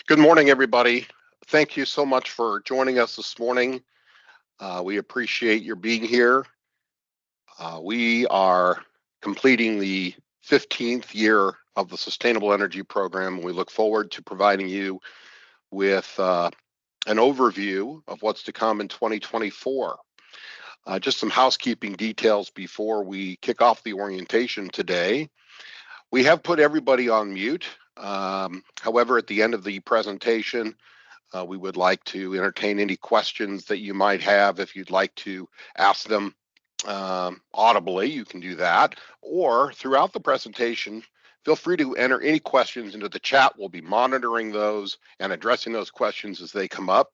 Good morning, everybody. Thank you so much for joining us this morning. We appreciate your being here. We are completing the 15th year of the Sustainable Energy Program. We look forward to providing you with an overview of what's to come in 2024. Just some housekeeping details before we kick off the orientation today. We have put everybody on mute. However, at the end of the presentation, we would like to entertain any questions that you might have. If you'd like to ask them audibly, you can do that. Or throughout the presentation, feel free to enter any questions into the chat. We'll be monitoring those and addressing those questions as they come up.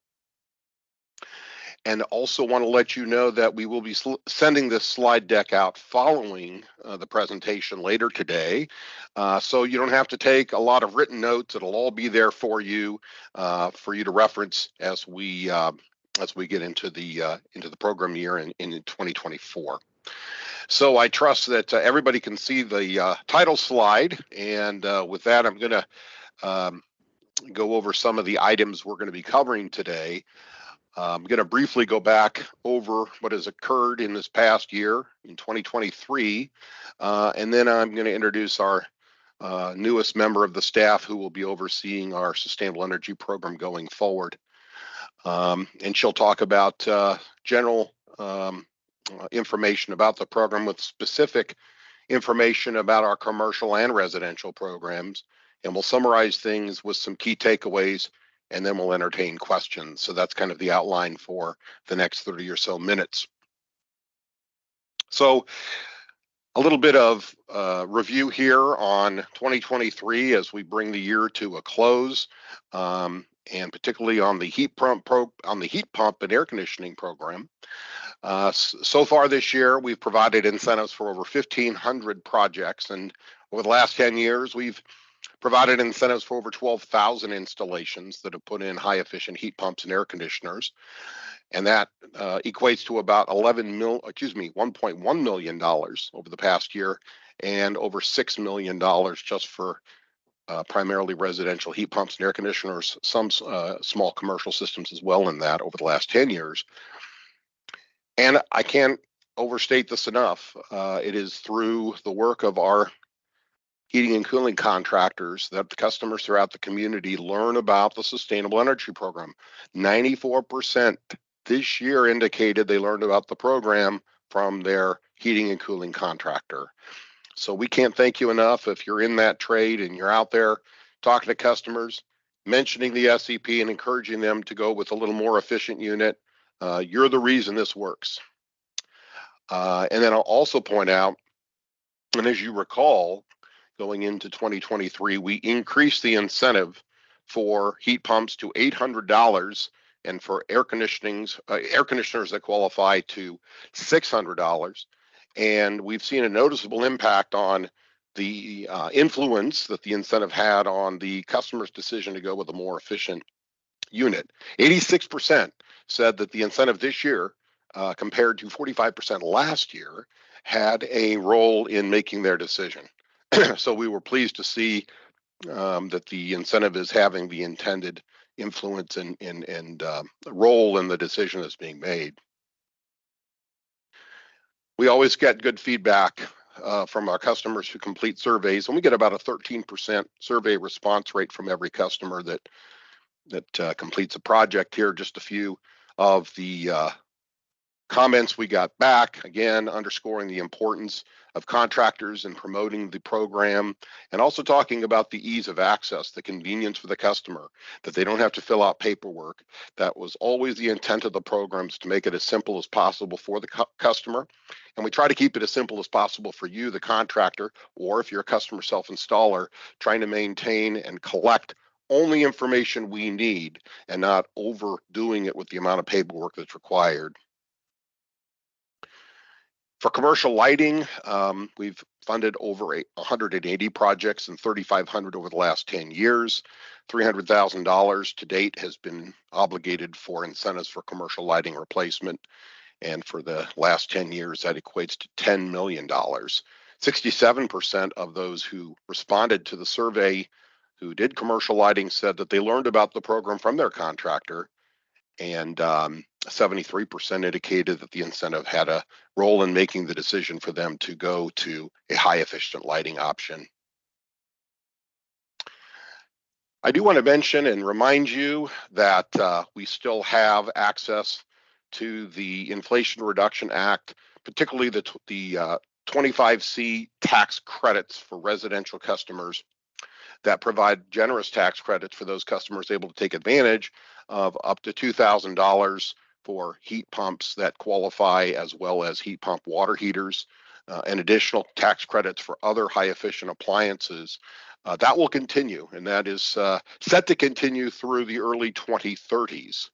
And also want to let you know that we will be sending this slide deck out following the presentation later today. So you don't have to take a lot of written notes. It'll all be there for you to reference as we get into the program year in 2024. So I trust that everybody can see the title slide. And with that, I'm going to go over some of the items we're going to be covering today. I'm going to briefly go back over what has occurred in this past year in 2023, and then I'm going to introduce our newest member of the staff who will be overseeing our Sustainable Energy Program going forward. And she'll talk about general information about the program with specific information about our commercial and residential programs, and we'll summarize things with some key takeaways, and then we'll entertain questions. So that's kind of the outline for the next 30 or so minutes. So a little bit of review here on 2023 as we bring the year to a close, and particularly on the heat pump and air conditioning program. So far this year, we've provided incentives for over 1,500 projects, and over the last 10 years, we've provided incentives for over 12,000 installations that have put in high-efficient heat pumps and air conditioners, and that equates to about $1.1 million over the past year, and over $6 million just for primarily residential heat pumps and air conditioners, some small commercial systems as well in that over the last 10 years. And I can't overstate this enough. It is through the work of our heating and cooling contractors that the customers throughout the community learn about the Sustainable Energy Program. 94% this year indicated they learned about the program from their heating and cooling contractor. So we can't thank you enough if you're in that trade and you're out there talking to customers, mentioning the SEP and encouraging them to go with a little more efficient unit. You're the reason this works. And then I'll also point out, and as you recall, going into 2023, we increased the incentive for heat pumps to $800 and for air conditioners that qualify to $600. And we've seen a noticeable impact on the influence that the incentive had on the customer's decision to go with a more efficient unit. 86% said that the incentive this year, compared to 45% last year, had a role in making their decision. So we were pleased to see that the incentive is having the intended influence and role in the decision that's being made. We always get good feedback from our customers who complete surveys, and we get about a 13% survey response rate from every customer that completes a project. Here, just a few of the comments we got back, again, underscoring the importance of contractors in promoting the program, and also talking about the ease of access, the convenience for the customer, that they don't have to fill out paperwork. That was always the intent of the programs, to make it as simple as possible for the customer. And we try to keep it as simple as possible for you, the contractor, or if you're a customer self-installer, trying to maintain and collect only information we need and not overdoing it with the amount of paperwork that's required. For commercial lighting, we've funded over 180 projects and 3,500 over the last 10 years. $300,000 to date has been obligated for incentives for commercial lighting replacement. And for the last 10 years, that equates to $10 million. 67% of those who responded to the survey who did commercial lighting said that they learned about the program from their contractor, and 73% indicated that the incentive had a role in making the decision for them to go to a high efficient lighting option. I do want to mention and remind you that we still have access to the Inflation Reduction Act, particularly the 25C tax credits for residential customers that provide generous tax credits for those customers able to take advantage of up to $2,000 for heat pumps that qualify, as well as heat pump water heaters, and additional tax credits for other high efficient appliances. That will continue, and that is set to continue through the early 2030s.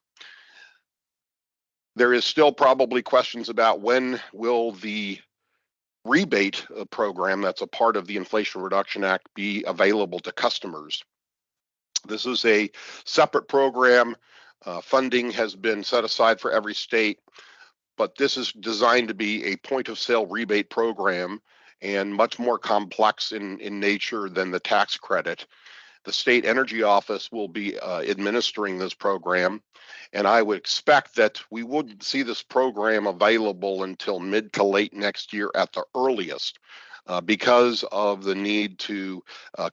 There is still probably questions about when will the rebate program that's a part of the Inflation Reduction Act be available to customers. This is a separate program. Funding has been set aside for every state, but this is designed to be a point of sale rebate program and much more complex in nature than the tax credit. The state energy office will be administering this program, and I would expect that we wouldn't see this program available until mid to late next year at the earliest, because of the need to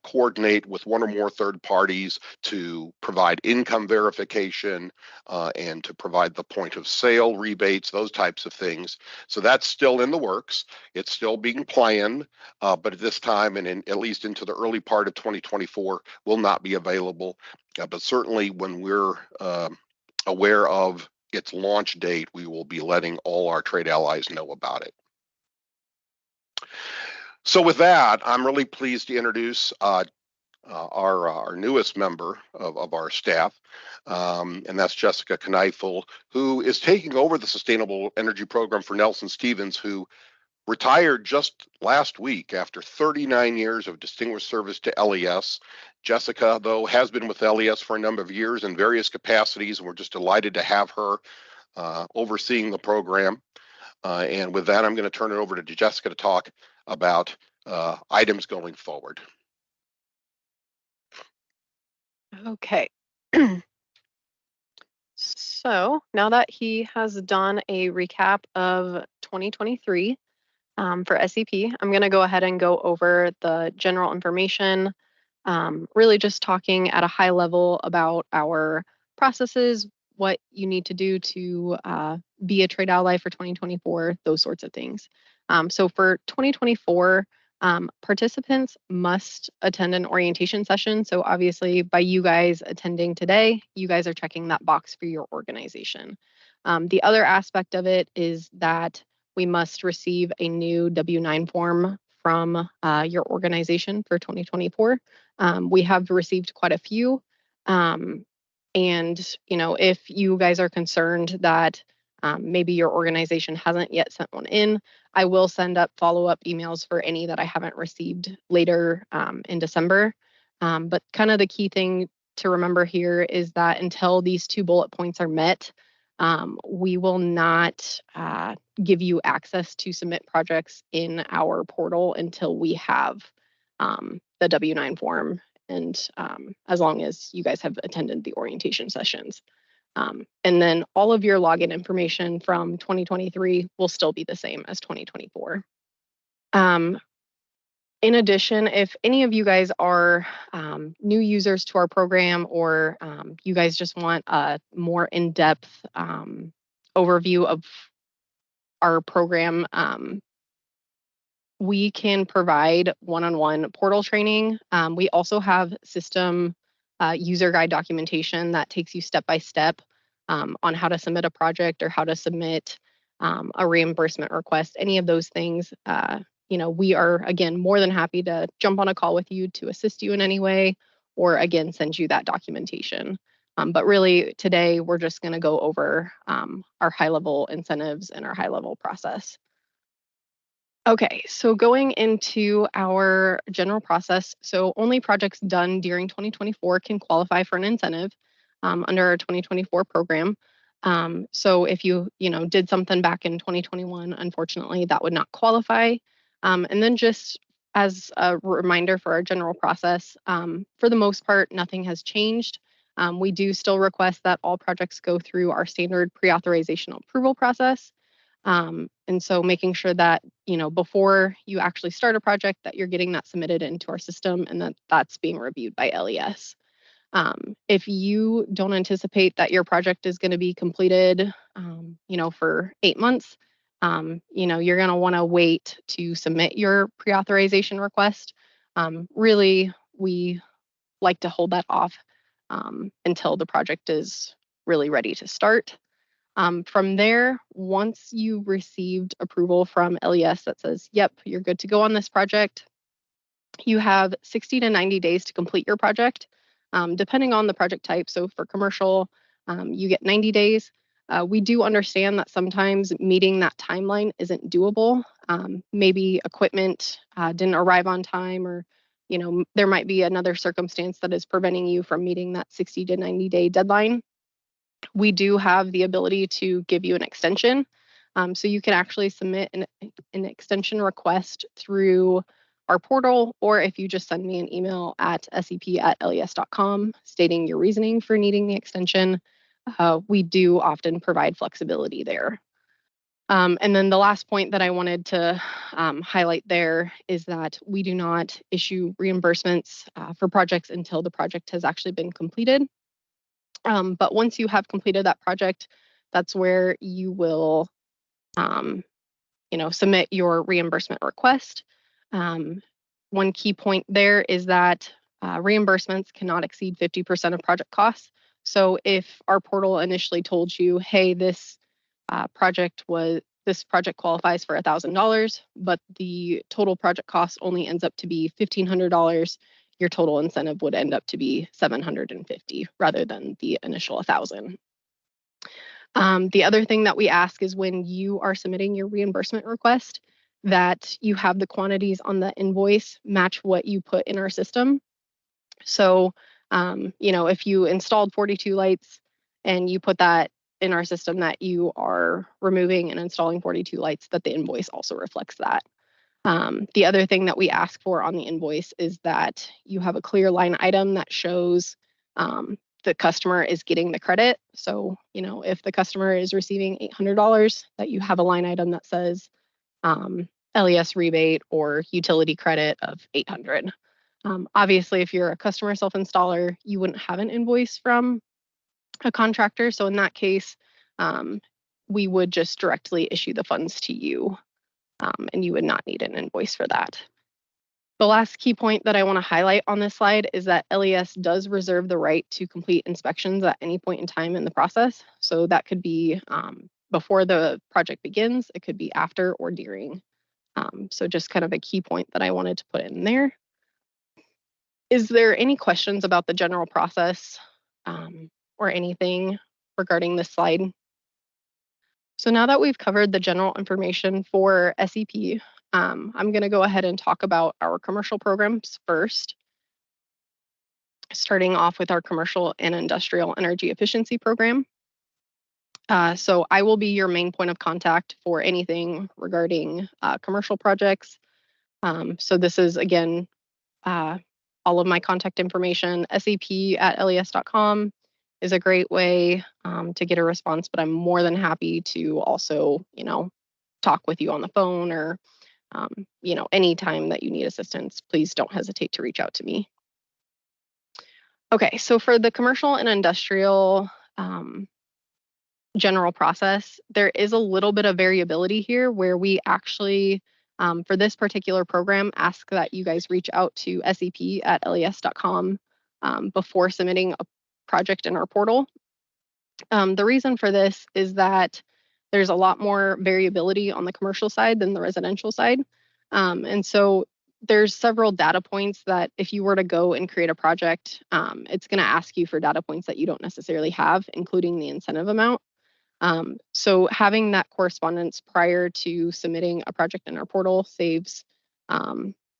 coordinate with one or more third parties to provide income verification and to provide the point of sale rebates, those types of things. So that's still in the works. It's still being planned, but at this time, and at least into the early part of 2024, will not be available. But certainly when we're aware of its launch date, we will be letting all our trade allies know about it. So with that, I'm really pleased to introduce our newest member of our staff, and that's Jessica Kneifel, who is taking over the Sustainable Energy Program for Nelson Stevens, who retired just last week after 39 years of distinguished service to LES. Jessica, though, has been with LES for a number of years in various capacities, and we're just delighted to have her overseeing the program. And with that, I'm going to turn it over to Jessica to talk about items going forward. Okay. So now that he has done a recap of 2023 for SEP, I'm going to go ahead and go over the general information, really just talking at a high level about our processes, what you need to do to be a trade ally for 2024, those sorts of things. So for 2024, participants must attend an orientation session. So obviously by you guys attending today, you guys are checking that box for your organization. The other aspect of it is that we must receive a new W-9 form from your organization for 2024. We have received quite a few. And, you know, if you guys are concerned that maybe your organization hasn't yet sent one in, I will send up follow-up emails for any that I haven't received later in December. But kind of the key thing to remember here is that until these 2 bullet points are met, we will not give you access to submit projects in our portal until we have the W-9 form, and as long as you guys have attended the orientation sessions. And then all of your login information from 2023 will still be the same as 2024. In addition, if any of you guys are new users to our program, or you guys just want a more in-depth overview of our program, we can provide one-on-one portal training. We also have system user guide documentation that takes you step by step on how to submit a project or how to submit a reimbursement request, any of those things. You know, we are, again, more than happy to jump on a call with you to assist you in any way, or again, send you that documentation. But really today, we're just going to go over our high-level incentives and our high-level process. Okay, so going into our general process, so only projects done during 2024 can qualify for an incentive under our 2024 program. So if you did something back in 2021, unfortunately, that would not qualify. And then just as a reminder for our general process, for the most part, nothing has changed. We do still request that all projects go through our standard pre-authorization approval process. And so making sure that, before you actually start a project, that you're getting that submitted into our system and that that's being reviewed by LES. If you don't anticipate that your project is going to be completed, for 8 months, you're going to want to wait to submit your pre-authorization request. Really, we like to hold that off until the project is really ready to start. From there, once you received approval from LES that says, yep, you're good to go on this project, you have 60 to 90 days to complete your project, depending on the project type. So for commercial, you get 90 days. We do understand that sometimes meeting that timeline isn't doable. Maybe equipment didn't arrive on time, or there might be another circumstance that is preventing you from meeting that 60 to 90 day deadline. We do have the ability to give you an extension. So you can actually submit an extension request through our portal, or if you just send me an email at sep@les.com stating your reasoning for needing the extension, we do often provide flexibility there. And then the last point that I wanted to highlight there is that we do not issue reimbursements for projects until the project has actually been completed. But once you have completed that project, that's where you will, submit your reimbursement request. One key point there is that reimbursements cannot exceed 50% of project costs. So if our portal initially told you, hey, this project qualifies for $1,000, but the total project cost only ends up to be $1,500, your total incentive would end up to be $750 rather than the initial $1,000. The other thing that we ask is when you are submitting your reimbursement request, that you have the quantities on the invoice match what you put in our system. So, if you installed 42 lights and you put that in our system that you are removing and installing 42 lights, that the invoice also reflects that. The other thing that we ask for on the invoice is that you have a clear line item that shows the customer is getting the credit. So, if the customer is receiving $800, that you have a line item that says LES rebate or utility credit of $800. Obviously, if you're a customer self-installer, you wouldn't have an invoice from a contractor. So in that case, we would just directly issue the funds to you, and you would not need an invoice for that. The last key point that I want to highlight on this slide is that LES does reserve the right to complete inspections at any point in time in the process. So that could be before the project begins, it could be after or during. So just kind of a key point that I wanted to put in there. Is there any questions about the general process or anything regarding this slide? So now that we've covered the general information for SEP, I'm going to go ahead and talk about our commercial programs first, starting off with our commercial and industrial energy efficiency program. So I will be your main point of contact for anything regarding commercial projects. So this is, again, all of my contact information. sep@les.com is a great way to get a response, but I'm more than happy to also, talk with you on the phone or, anytime that you need assistance, please don't hesitate to reach out to me. Okay, so for the commercial and industrial general process, there is a little bit of variability here where we actually, for this particular program, ask that you guys reach out to sep@les.com before submitting a project in our portal. The reason for this is that there's a lot more variability on the commercial side than the residential side. And so there's several data points that if you were to go and create a project, it's going to ask you for data points that you don't necessarily have, including the incentive amount. So having that correspondence prior to submitting a project in our portal saves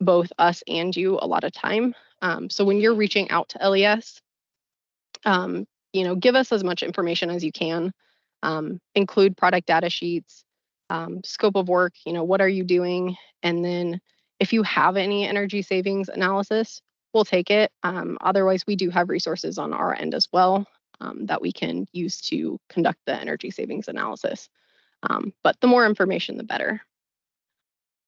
both us and you a lot of time. So when you're reaching out to LES, give us as much information as you can. Include product data sheets, scope of work, what are you doing? And then If you have any energy savings analysis, we'll take it. Otherwise, we do have resources on our end as well that we can use to conduct the energy savings analysis. But the more information, the better.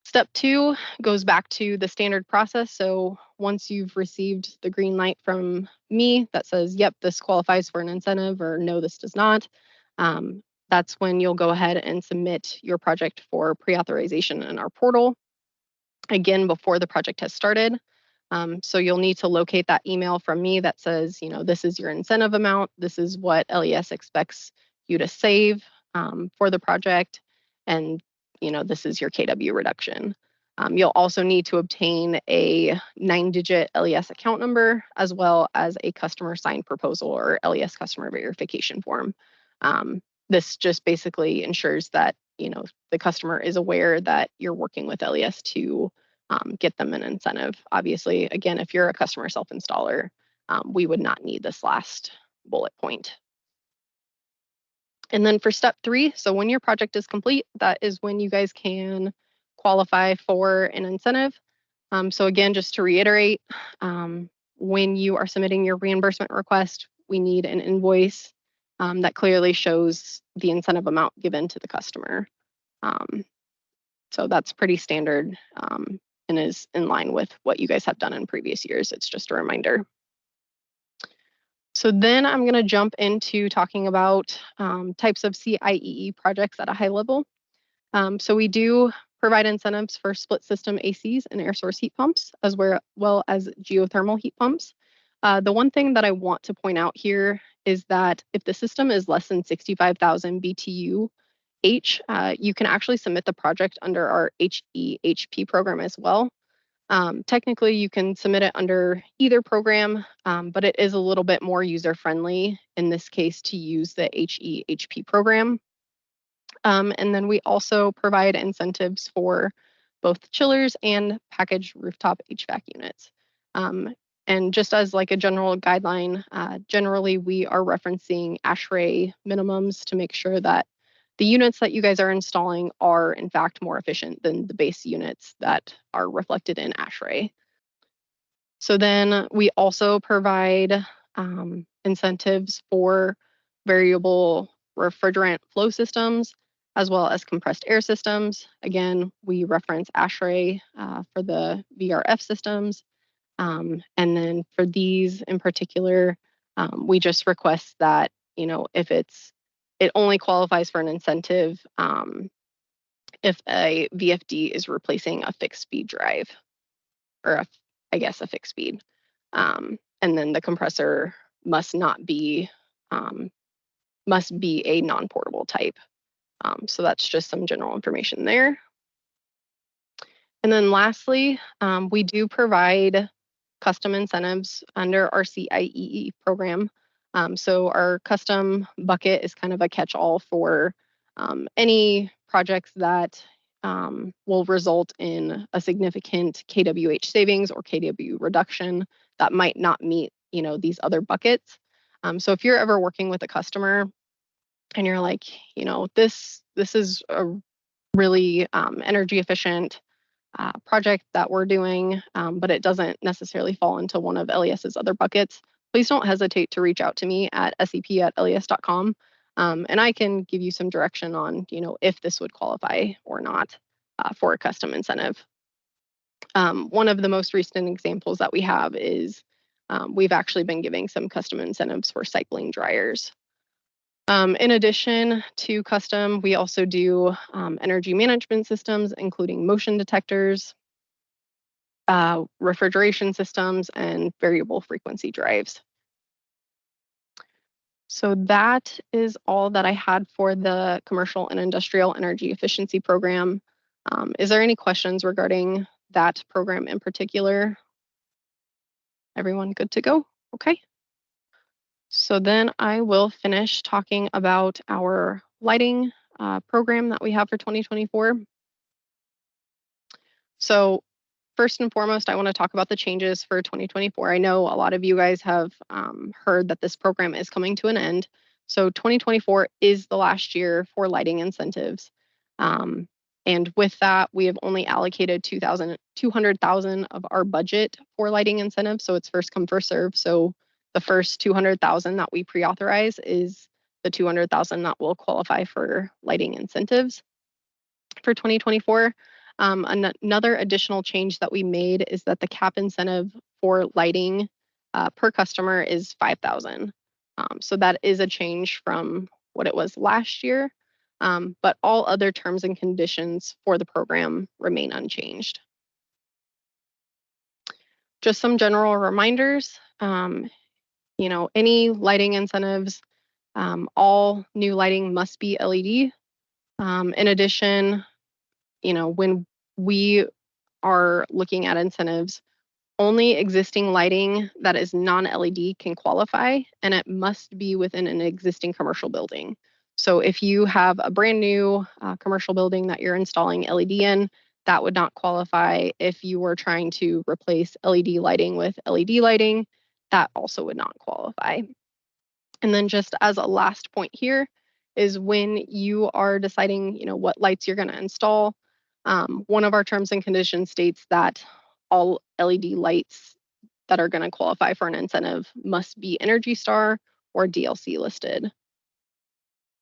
Step 2 goes back to the standard process. So once you've received the green light from me that says, yep, this qualifies for an incentive, or no, this does not, that's when you'll go ahead and submit your project for pre-authorization in our portal, again, before the project has started. So you'll need to locate that email from me that says, this is your incentive amount, this is what LES expects you to save for the project, and this is your KW reduction. You'll also need to obtain a 9-digit LES account number, as well as a customer signed proposal or LES customer verification form. This just basically ensures that the customer is aware that you're working with LES to get them an incentive. Obviously, again, if you're a customer self-installer, we would not need this last bullet point. And then for step 3, so when your project is complete, that is when you guys can qualify for an incentive. So again, just to reiterate, when you are submitting your reimbursement request, we need an invoice that clearly shows the incentive amount given to the customer. So that's pretty standard and is in line with what you guys have done in previous years. It's just a reminder. So then I'm going to jump into talking about types of CIEE projects at a high level. So we do provide incentives for split system ACs and air source heat pumps, as well as geothermal heat pumps. The one thing that I want to point out here is that if the system is less than 65,000 BTU H, you can actually submit the project under our HEHP program as well. Technically, you can submit it under either program, but it is a little bit more user-friendly in this case to use the HEHP program. And then we also provide incentives for both chillers and packaged rooftop HVAC units. And just as like a general guideline, generally we are referencing ASHRAE minimums to make sure that the units that you guys are installing are in fact more efficient than the base units that are reflected in ASHRAE. So then we also provide incentives for variable refrigerant flow systems, as well as compressed air systems. Again, we reference ASHRAE for the VRF systems. And then for these in particular, we just request that, if it only qualifies for an incentive if a VFD is replacing a fixed speed drive, or a fixed speed. And then the compressor must be a non-portable type. So that's just some general information there. And then lastly, we do provide custom incentives under our CIEE program. So our custom bucket is kind of a catch-all for any projects that will result in a significant KWH savings or KW reduction that might not meet, these other buckets. So if you're ever working with a customer and you're like, this is a really energy efficient project that we're doing, but it doesn't necessarily fall into one of LES's other buckets, please don't hesitate to reach out to me at sep@les.com. And I can give you some direction on, if this would qualify or not for a custom incentive. One of the most recent examples that we have is we've actually been giving some custom incentives for cycling dryers. In addition to custom, we also do energy management systems, including motion detectors, refrigeration systems, and variable frequency drives. So that is all that I had for the commercial and industrial energy efficiency program. Is there any questions regarding that program in particular? Everyone good to go? Okay. So then I will finish talking about our lighting program that we have for 2024. So first and foremost, I want to talk about the changes for 2024. I know a lot of you guys have heard that this program is coming to an end. So 2024 is the last year for lighting incentives. And with that, we have only allocated $200,000 of our budget for lighting incentives. So it's first come, first serve. So the first $200,000 that we pre-authorize is the $200,000 that will qualify for lighting incentives for 2024. Another additional change that we made is that the cap incentive for lighting per customer is $5,000. So that is a change from what it was last year, but all other terms and conditions for the program remain unchanged. Just some general reminders, any lighting incentives, all new lighting must be LED. In addition, when we are looking at incentives, only existing lighting that is non-LED can qualify, and it must be within an existing commercial building. So if you have a brand new commercial building that you're installing LED in, that would not qualify. If you were trying to replace LED lighting with LED lighting, that also would not qualify. And then just as a last point here is when you are deciding, what lights you're going to install, one of our terms and conditions states that all LED lights that are going to qualify for an incentive must be Energy Star or DLC listed.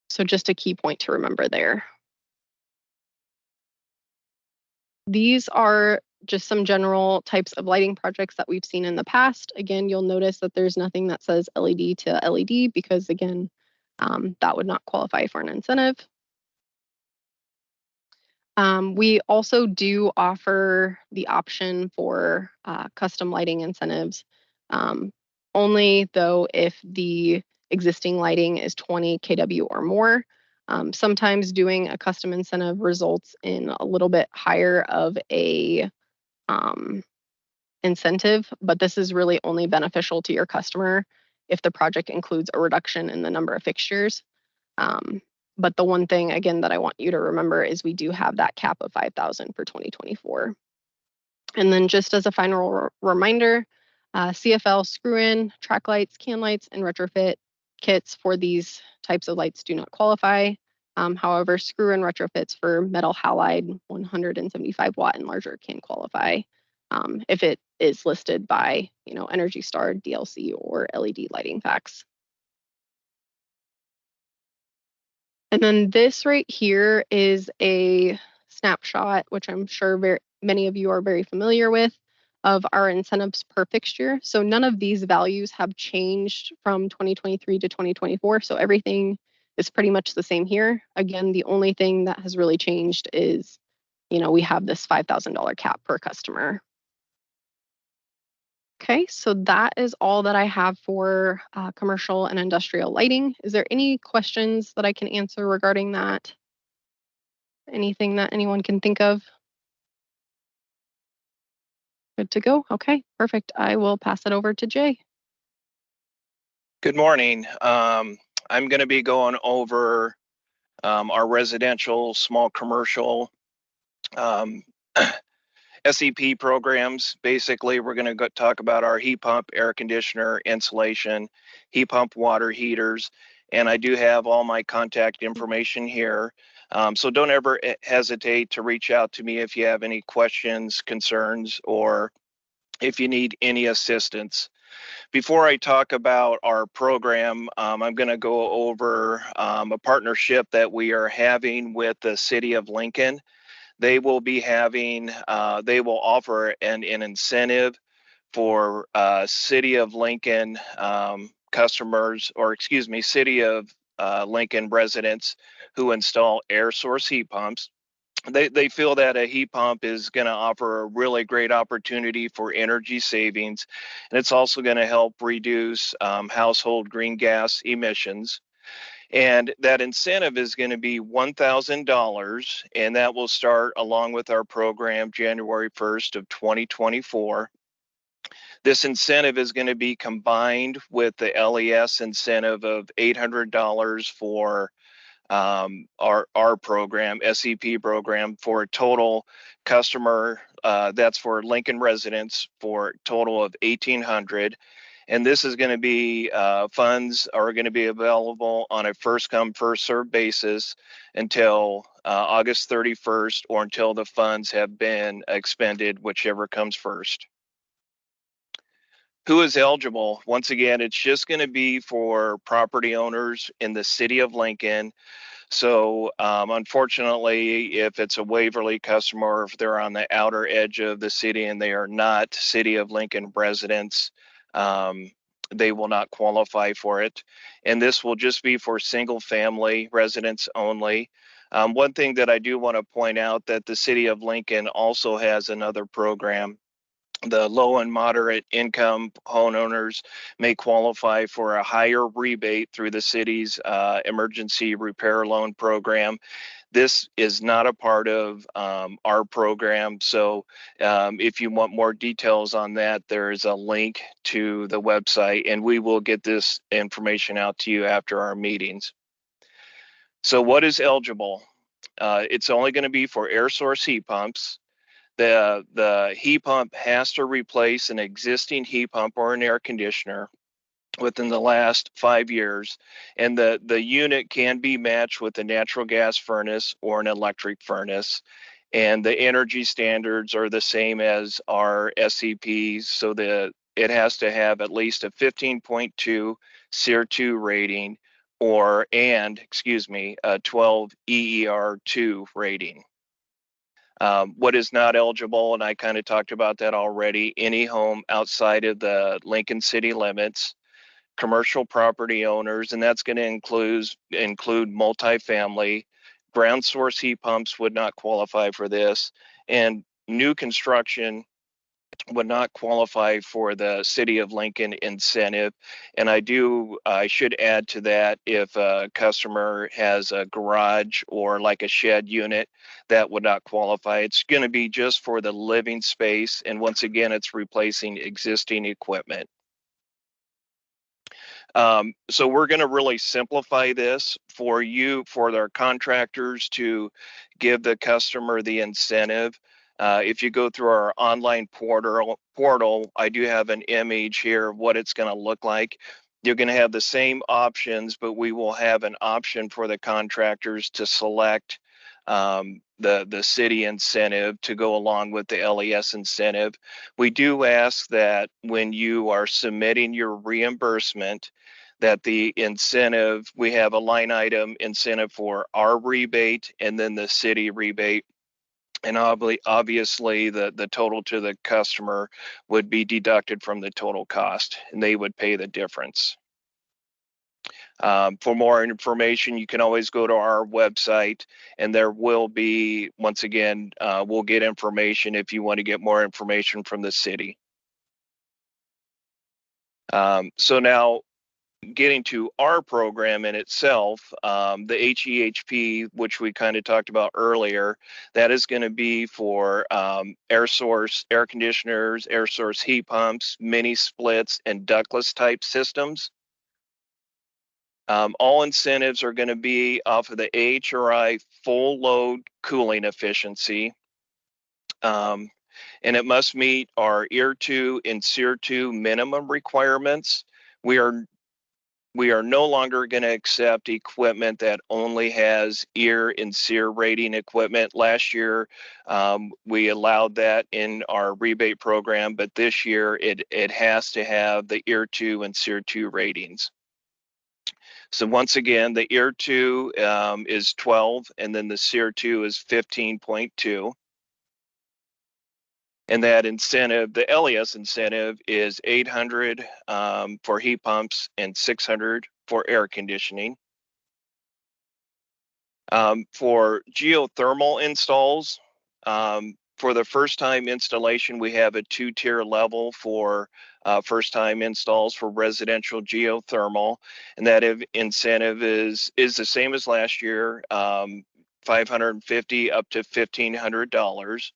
So just a key point to remember there. These are just some general types of lighting projects that we've seen in the past. Again, you'll notice that there's nothing that says LED to LED because, again, that would not qualify for an incentive. We also do offer the option for custom lighting incentives, only though if the existing lighting is 20 kW or more. Sometimes doing a custom incentive results in a little bit higher of a incentive, but this is really only beneficial to your customer if the project includes a reduction in the number of fixtures. But the one thing, again, that I want you to remember is we do have that cap of 5,000 for 2024. And then just as a final reminder, CFL screw-in, track lights, can lights, and retrofit kits for these types of lights do not qualify. However, screw-in retrofits for metal halide 175 watt and larger can qualify if it is listed by, Energy Star, DLC, or LED lighting facts. And then this right here is a snapshot, which I'm sure many of you are very familiar with, of our incentives per fixture. So none of these values have changed from 2023 to 2024. So everything is pretty much the same here. Again, the only thing that has really changed is, we have this $5,000 cap per customer. Okay, so that is all that I have for commercial and industrial lighting. Is there any questions that I can answer regarding that? Anything that anyone can think of? Good to go? Okay, perfect. I will pass it over to Jay. Good morning. I'm going to be going over our residential, small commercial SEP programs. Basically, we're going to talk about our heat pump, air conditioner, insulation, heat pump water heaters, and I do have all my contact information here. So don't ever hesitate to reach out to me if you have any questions, concerns, or if you need any assistance. Before I talk about our program, I'm going to go over a partnership that we are having with the City of Lincoln. They will be having, they will offer an incentive for City of Lincoln customers, or excuse me, City of Lincoln residents who install air source heat pumps. They feel that a heat pump is going to offer a really great opportunity for energy savings, and it's also going to help reduce household green gas emissions. And that incentive is going to be $1,000, and that will start along with our program January 1st of 2024. This incentive is going to be combined with the LES incentive of $800 for our program, SEP program, for a total customer that's for Lincoln residents for a total of $1,800. And this is going to be funds are going to be available on a first come, first served basis until August 31st or until the funds have been expended, whichever comes first. Who is eligible? Once again, it's just going to be for property owners in the city of Lincoln. So unfortunately, if it's a Waverly customer, or if they're on the outer edge of the city and they are not city of Lincoln residents, they will not qualify for it. And this will just be for single family residents only. One thing that I do want to point out that the city of Lincoln also has another program. The low and moderate income homeowners may qualify for a higher rebate through the city's emergency repair loan program. This is not a part of our program. So if you want more details on that, there is a link to the website, and we will get this information out to you after our meetings. So what is eligible? It's only going to be for air source heat pumps. The heat pump has to replace an existing heat pump or an air conditioner within the last 5 years, and the unit can be matched with a natural gas furnace or an electric furnace, and the energy standards are the same as our SCPs, so it has to have at least a 15.2 SEER2 rating a 12 EER2 rating. What is not eligible, and I kind of talked about that already, any home outside of the Lincoln city limits, commercial property owners, and that's going to include multifamily. Ground source heat pumps would not qualify for this, and new construction would not qualify for the city of Lincoln incentive. And I should add to that, if a customer has a garage or like a shed unit, that would not qualify. It's going to be just for the living space. And once again, it's replacing existing equipment. So we're going to really simplify this for their contractors to give the customer the incentive. If you go through our online portal, I do have an image here of what it's going to look like. You're going to have the same options, but we will have an option for the contractors to select the city incentive to go along with the LES incentive. We do ask that when you are submitting your reimbursement, that the incentive, we have a line item incentive for our rebate and then the city rebate. And obviously the total to the customer would be deducted from the total cost, and they would pay the difference. For more information, you can always go to our website, and there will be, once again, we'll get information if you want to get more information from the city. So now, getting to our program in itself, the HEHP, which we kind of talked about earlier, that is going to be for air source air conditioners, air source heat pumps, mini splits, and ductless type systems. All incentives are going to be off of the AHRI full load cooling efficiency. And it must meet our EER2 and SEER2 minimum requirements. We are no longer going to accept equipment that only has EER and SEER rating equipment. Last year, we allowed that in our rebate program, but this year it has to have the EER2 and SEER2 ratings. So once again, the EER2 is 12, and then the SEER2 is 15.2. And that incentive, the LES incentive, is $800 for heat pumps and $600 for air conditioning. For geothermal installs, for the first time installation, we have a 2-tier level for first time installs for residential geothermal, and that incentive is the same as last year, $550 up to $1,500.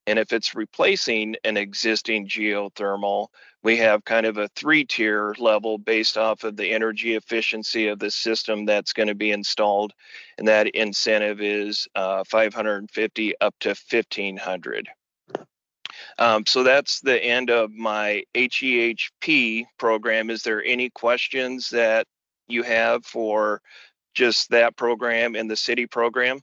And if it's replacing an existing geothermal, we have kind of a 3-tier level based off of the energy efficiency of the system that's going to be installed. And that incentive is $550 up to $1,500. So that's the end of my HEHP program. Is there any questions that you have for just that program and the city program?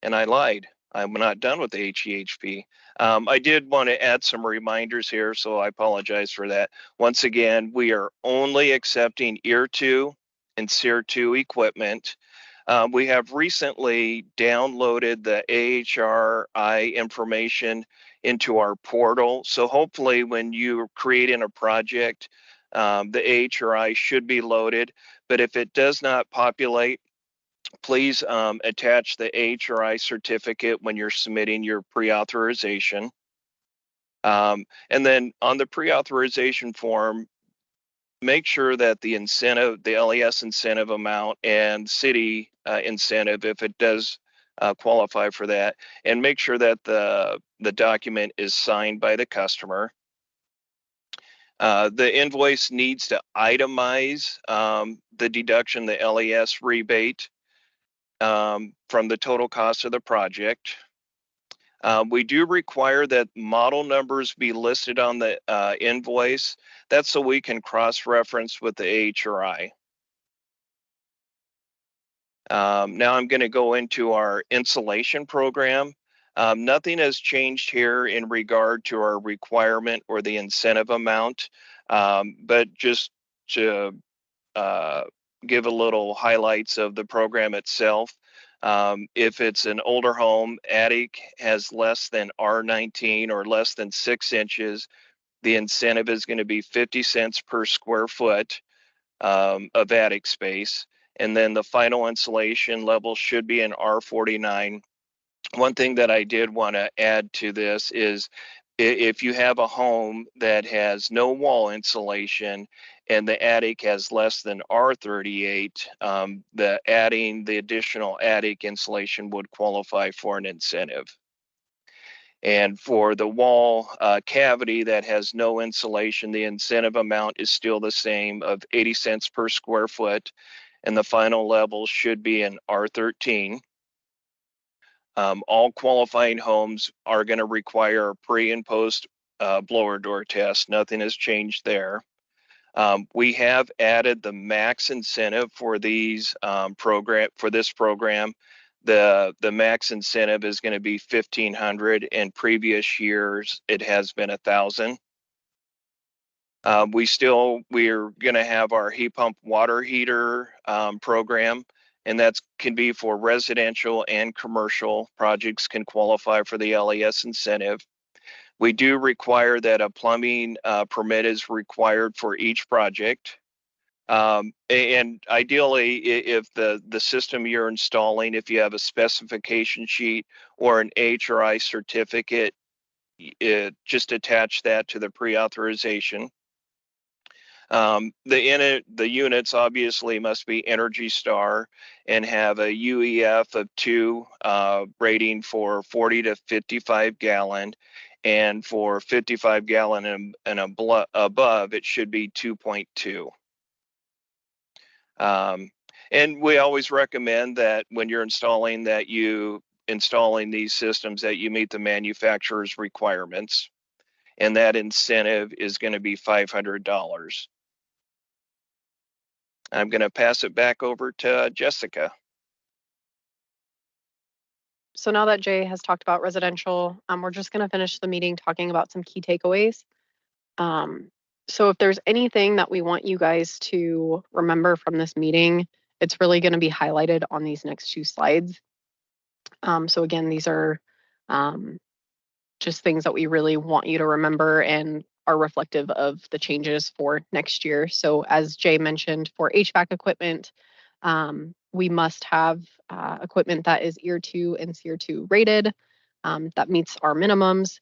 And I lied. I'm not done with the HEHP. I did want to add some reminders here, so I apologize for that. Once again, we are only accepting EAR 2 and SEER 2 equipment. We have recently downloaded the AHRI information into our portal. So hopefully when you're creating a project, the AHRI should be loaded. But if it does not populate, please attach the AHRI certificate when you're submitting your pre-authorization. And then on the pre-authorization form, make sure that the incentive, the LES incentive amount and city incentive, if it does qualify for that, and make sure that the document is signed by the customer. The invoice needs to itemize the deduction, the LES rebate from the total cost of the project. We do require that model numbers be listed on the invoice. That's so we can cross-reference with the AHRI. Now I'm going to go into our insulation program. Nothing has changed here in regard to our requirement or the incentive amount, but just to give a little highlights of the program itself. If it's an older home, attic has less than R19 or less than 6 inches, the incentive is going to be 50 cents per square foot of attic space. And then the final insulation level should be an R49. One thing that I did want to add to this is if you have a home that has no wall insulation and the attic has less than R38, adding the additional attic insulation would qualify for an incentive. And for the wall cavity that has no insulation, the incentive amount is still the same of 80 cents per square foot, and the final level should be an R13. All qualifying homes are going to require a pre and post blower door test. Nothing has changed there. We have added the max incentive for these for this program. The max incentive is going to be $1,500. In previous years, it has been $1,000. We're going to have our heat pump water heater program, and that can be for residential and commercial projects can qualify for the LES incentive. We do require that a plumbing permit is required for each project. And ideally, if the system you're installing, if you have a specification sheet or an HRI certificate, just attach that to the pre-authorization. The units obviously must be Energy Star and have a UEF of 2 rating for 40 to 55 gallon. And for 55 gallon and above, it should be 2.2. And we always recommend that when you're installing these systems that you meet the manufacturer's requirements. And that incentive is going to be $500. I'm going to pass it back over to Jessica. So now that Jay has talked about residential, we're just going to finish the meeting talking about some key takeaways. So if there's anything that we want you guys to remember from this meeting, it's really going to be highlighted on these next 2 slides. So again, these are just things that we really want you to remember and are reflective of the changes for next year. So as Jay mentioned, for HVAC equipment, we must have equipment that is EAR 2 and SEER 2 rated, that meets our minimums.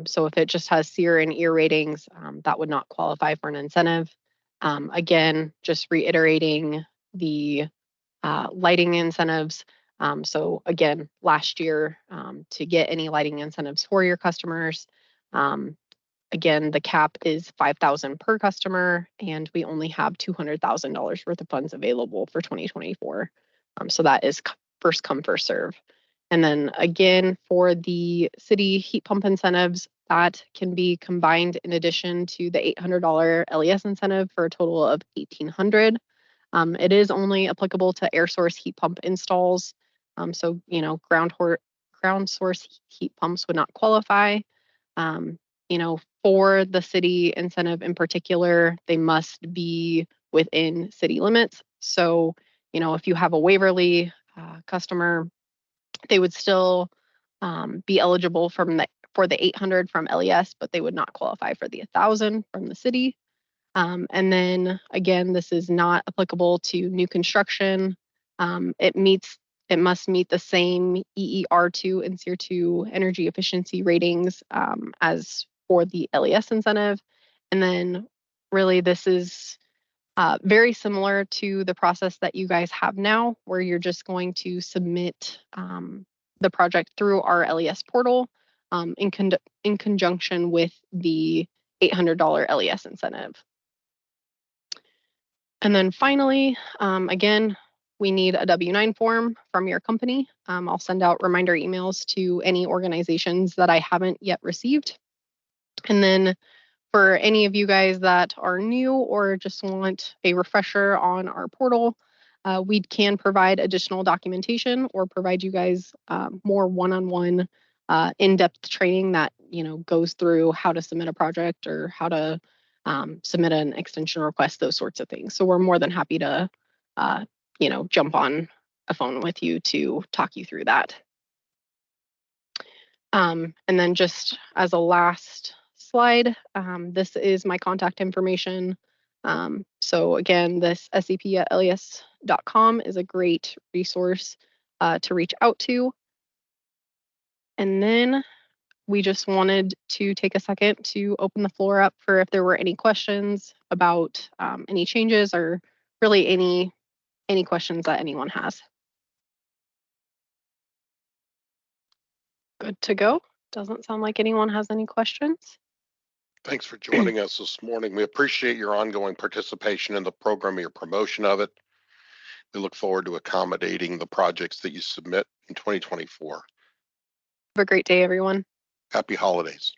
So if it just has SEER and EAR ratings, that would not qualify for an incentive. Again, just reiterating the lighting incentives. So again, last year, to get any lighting incentives for your customers, again, the cap is $5,000 per customer, and we only have $200,000 worth of funds available for 2024. So that is first come, first serve. And then again, for the city heat pump incentives, that can be combined in addition to the $800 LES incentive for a total of $1,800. It is only applicable to air source heat pump installs. So, ground source heat pumps would not qualify. For the city incentive in particular, they must be within city limits. So, if you have a Waverly customer, they would still be eligible for the 800 from LES, but they would not qualify for the 1,000 from the city. And then again, this is not applicable to new construction. It must meet the same EER2 and SEER2 energy efficiency ratings as for the LES incentive. And then really this is very similar to the process that you guys have now, where you're just going to submit the project through our LES portal in conjunction with the $800 LES incentive. And then finally, again, we need a W-9 form from your company. I'll send out reminder emails to any organizations that I haven't yet received. And then for any of you guys that are new or just want a refresher on our portal, we can provide additional documentation or provide you guys more one-on-one in-depth training that goes through how to submit a project or how to submit an extension request, those sorts of things. So we're more than happy to jump on a phone with you to talk you through that. And then just as a last slide, this is my contact information. So again, this SCP@les.com is a great resource to reach out to. And then we just wanted to take a second to open the floor up for if there were any questions about any changes or really any questions that anyone has. Good to go. Doesn't sound like anyone has any questions. Thanks for joining us this morning. We appreciate your ongoing participation in the program and your promotion of it. We look forward to accommodating the projects that you submit in 2024. Have a great day, everyone. Happy holidays.